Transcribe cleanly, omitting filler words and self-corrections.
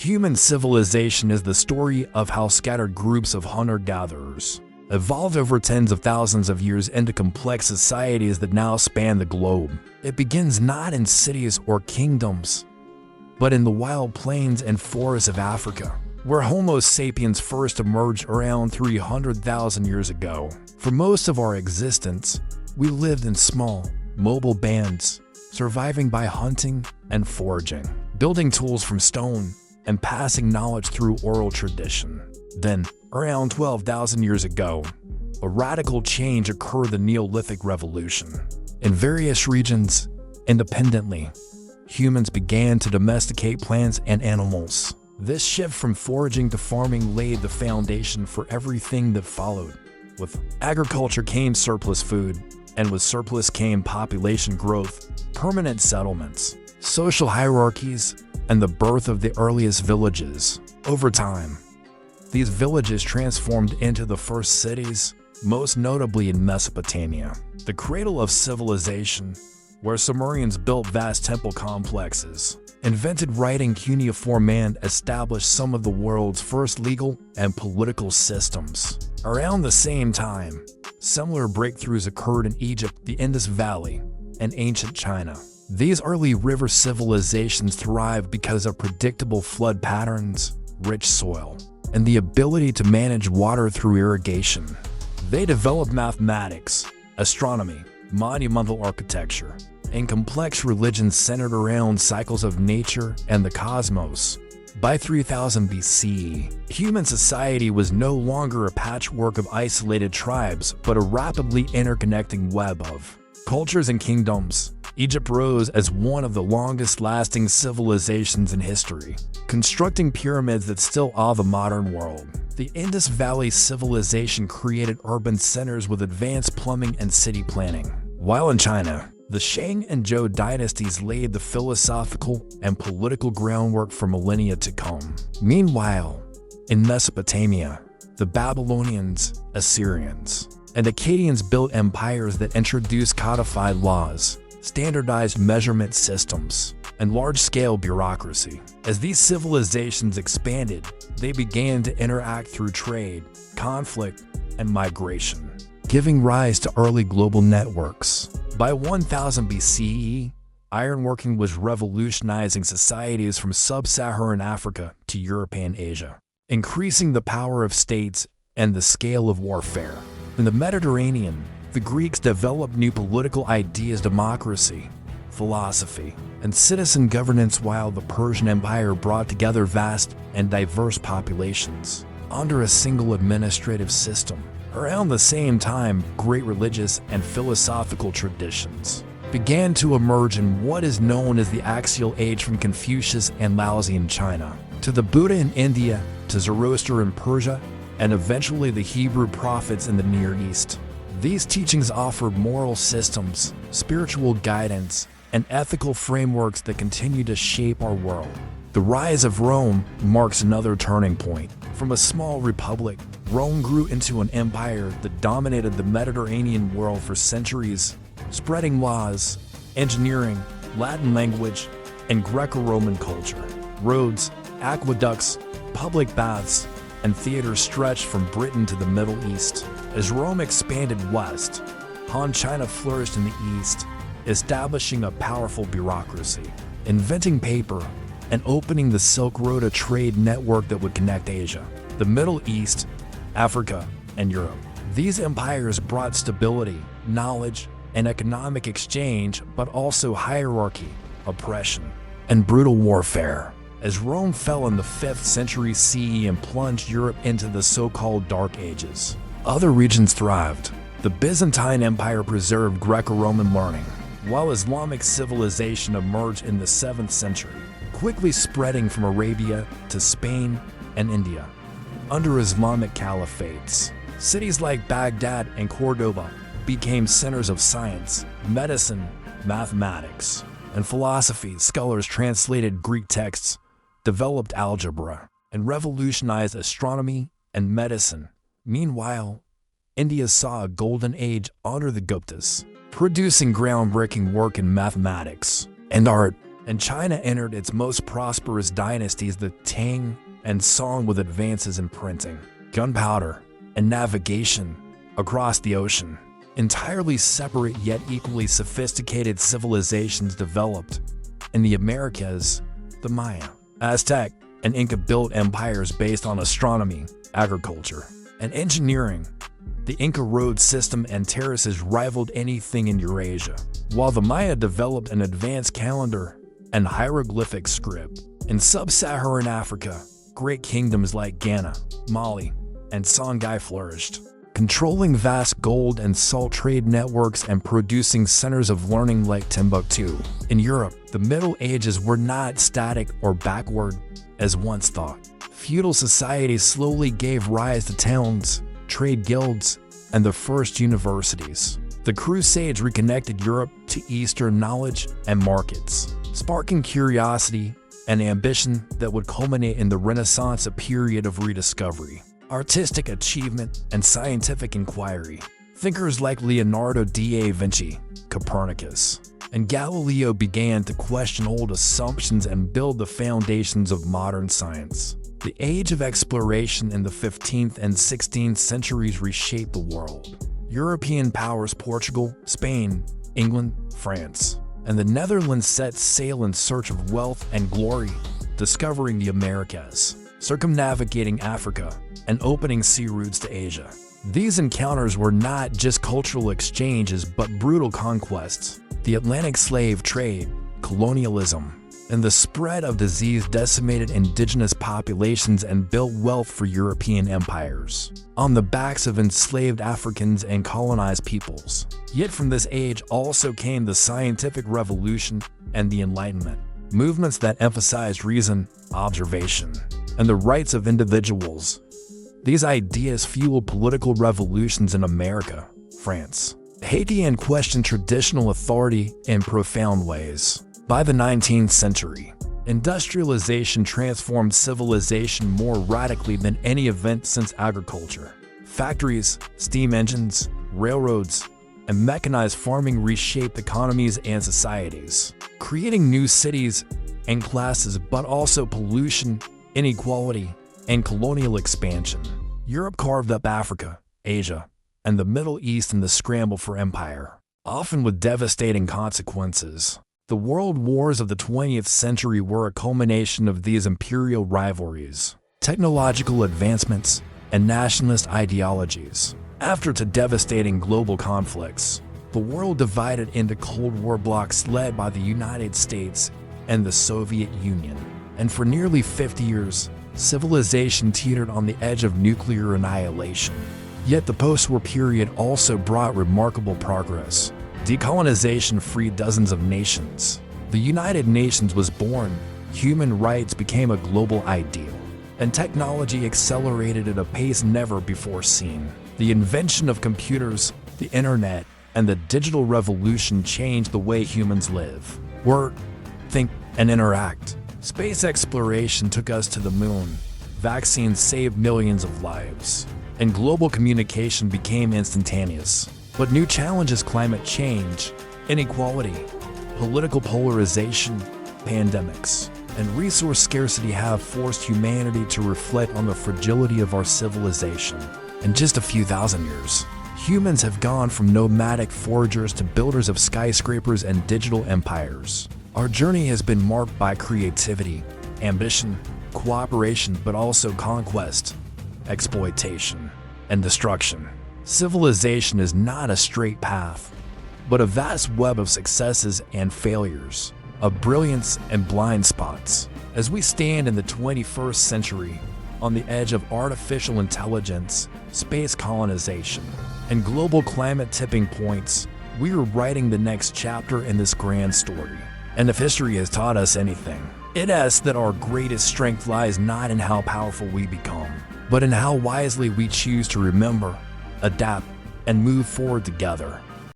Human civilization is the story of how scattered groups of hunter-gatherers evolved over tens of thousands of years into complex societies that now span the globe. It begins not in cities or kingdoms, but in the wild plains and forests of Africa, where Homo sapiens first emerged around 300,000 years ago. For most of our existence, we lived in small, mobile bands, surviving by hunting and foraging, building tools from stone, and passing knowledge through oral tradition. Then, around 12,000 years ago, a radical change occurred, the Neolithic Revolution. In various regions, independently, humans began to domesticate plants and animals. This shift from foraging to farming laid the foundation for everything that followed. With agriculture came surplus food, and with surplus came population growth, permanent settlements, social hierarchies, and the birth of the earliest villages. Over time, these villages transformed into the first cities, most notably in Mesopotamia, the cradle of civilization, where Sumerians built vast temple complexes, invented writing cuneiform, and established some of the world's first legal and political systems. Around the same time, similar breakthroughs occurred in Egypt, the Indus Valley, and ancient China. These early river civilizations thrived because of predictable flood patterns, rich soil, and the ability to manage water through irrigation. They developed mathematics, astronomy, monumental architecture, and complex religions centered around cycles of nature and the cosmos. By 3000 BCE, human society was no longer a patchwork of isolated tribes, but a rapidly interconnecting web of cultures and kingdoms. Egypt rose as one of the longest-lasting civilizations in history, constructing pyramids that still awe the modern world. The Indus Valley civilization created urban centers with advanced plumbing and city planning, while in China, the Shang and Zhou dynasties laid the philosophical and political groundwork for millennia to come. Meanwhile, in Mesopotamia, the Babylonians, Assyrians, and Akkadians built empires that introduced codified laws, standardized measurement systems, and large-scale bureaucracy. As these civilizations expanded, they began to interact through trade, conflict, and migration, giving rise to early global networks. By 1000 BCE, ironworking was revolutionizing societies from sub-Saharan Africa to European Asia, increasing the power of states and the scale of warfare. In the Mediterranean, the Greeks developed new political ideas, democracy, philosophy, and citizen governance, while the Persian Empire brought together vast and diverse populations under a single administrative system. Around the same time, great religious and philosophical traditions began to emerge in what is known as the Axial Age, from Confucius and Laozi in China, to the Buddha in India, to Zoroaster in Persia, and eventually the Hebrew prophets in the Near East. These teachings offered moral systems, spiritual guidance, and ethical frameworks that continue to shape our world. The rise of Rome marks another turning point. From a small republic, Rome grew into an empire that dominated the Mediterranean world for centuries, spreading laws, engineering, Latin language, and Greco-Roman culture. Roads, aqueducts, public baths, and theaters stretched from Britain to the Middle East. As Rome expanded west, Han China flourished in the east, establishing a powerful bureaucracy, inventing paper, and opening the Silk Road, a trade network that would connect Asia, the Middle East, Africa, and Europe. These empires brought stability, knowledge, and economic exchange, but also hierarchy, oppression, and brutal warfare. As Rome fell in the 5th century CE and plunged Europe into the so-called Dark Ages, other regions thrived. The Byzantine Empire preserved Greco-Roman learning, while Islamic civilization emerged in the 7th century, quickly spreading from Arabia to Spain and India. Under Islamic caliphates, cities like Baghdad and Cordoba became centers of science, medicine, mathematics, and philosophy. Scholars translated Greek texts, developed algebra, and revolutionized astronomy and medicine. Meanwhile, India saw a golden age under the Guptas, producing groundbreaking work in mathematics and art. and China entered its most prosperous dynasties, the Tang and Song, with advances in printing, gunpowder, and navigation across the ocean. Entirely separate yet equally sophisticated civilizations developed in the Americas. The Maya, Aztec, and Inca built empires based on astronomy, agriculture, and engineering. The Inca road system and terraces rivaled anything in Eurasia, while the Maya developed an advanced calendar and hieroglyphic script. In sub-Saharan Africa, great kingdoms like Ghana, Mali, and Songhai flourished, controlling vast gold and salt trade networks and producing centers of learning like Timbuktu. In Europe, the Middle Ages were not static or backward as once thought. Feudal societies slowly gave rise to towns, trade guilds, and the first universities. The Crusades reconnected Europe to Eastern knowledge and markets, sparking curiosity and ambition that would culminate in the Renaissance, a period of rediscovery, artistic achievement, and scientific inquiry. Thinkers like Leonardo da Vinci, Copernicus, and Galileo began to question old assumptions and build the foundations of modern science. The age of exploration in the 15th and 16th centuries reshaped the world. European powers Portugal, Spain, England, France, and the Netherlands set sail in search of wealth and glory, discovering the Americas, circumnavigating Africa, and opening sea routes to Asia. These encounters were not just cultural exchanges but brutal conquests. The Atlantic slave trade, colonialism, and the spread of disease decimated indigenous populations and built wealth for European empires on the backs of enslaved Africans and colonized peoples. Yet from this age also came the scientific revolution and the Enlightenment, movements that emphasized reason, observation, and the rights of individuals. These ideas fueled political revolutions in America, France, Haiti, and questioned traditional authority in profound ways. By the 19th century, industrialization transformed civilization more radically than any event since agriculture. Factories, steam engines, railroads, and mechanized farming reshaped economies and societies, creating new cities and classes, but also pollution, inequality, and colonial expansion. Europe carved up Africa, Asia, and the Middle East in the scramble for empire, often with devastating consequences. The world wars of the 20th century were a culmination of these imperial rivalries, technological advancements, and nationalist ideologies. After two devastating global conflicts, the world divided into Cold War blocs led by the United States and the Soviet Union. And for nearly 50 years, civilization teetered on the edge of nuclear annihilation. Yet the post-war period also brought remarkable progress. Decolonization freed dozens of nations. The United Nations was born, human rights became a global ideal, and technology accelerated at a pace never before seen. The invention of computers, the internet, and the digital revolution changed the way humans live, work, think, and interact. Space exploration took us to the moon, vaccines saved millions of lives, and global communication became instantaneous. But new challenges, climate change, inequality, political polarization, pandemics, and resource scarcity have forced humanity to reflect on the fragility of our civilization. In just a few thousand years, humans have gone from nomadic foragers to builders of skyscrapers and digital empires. Our journey has been marked by creativity, ambition, cooperation, but also conquest, exploitation, and destruction. Civilization is not a straight path, but a vast web of successes and failures, of brilliance and blind spots. As we stand in the 21st century, on the edge of artificial intelligence, space colonization, and global climate tipping points, we are writing the next chapter in this grand story. And if history has taught us anything, it has that our greatest strength lies not in how powerful we become, but in how wisely we choose to remember, adapt, and move forward together.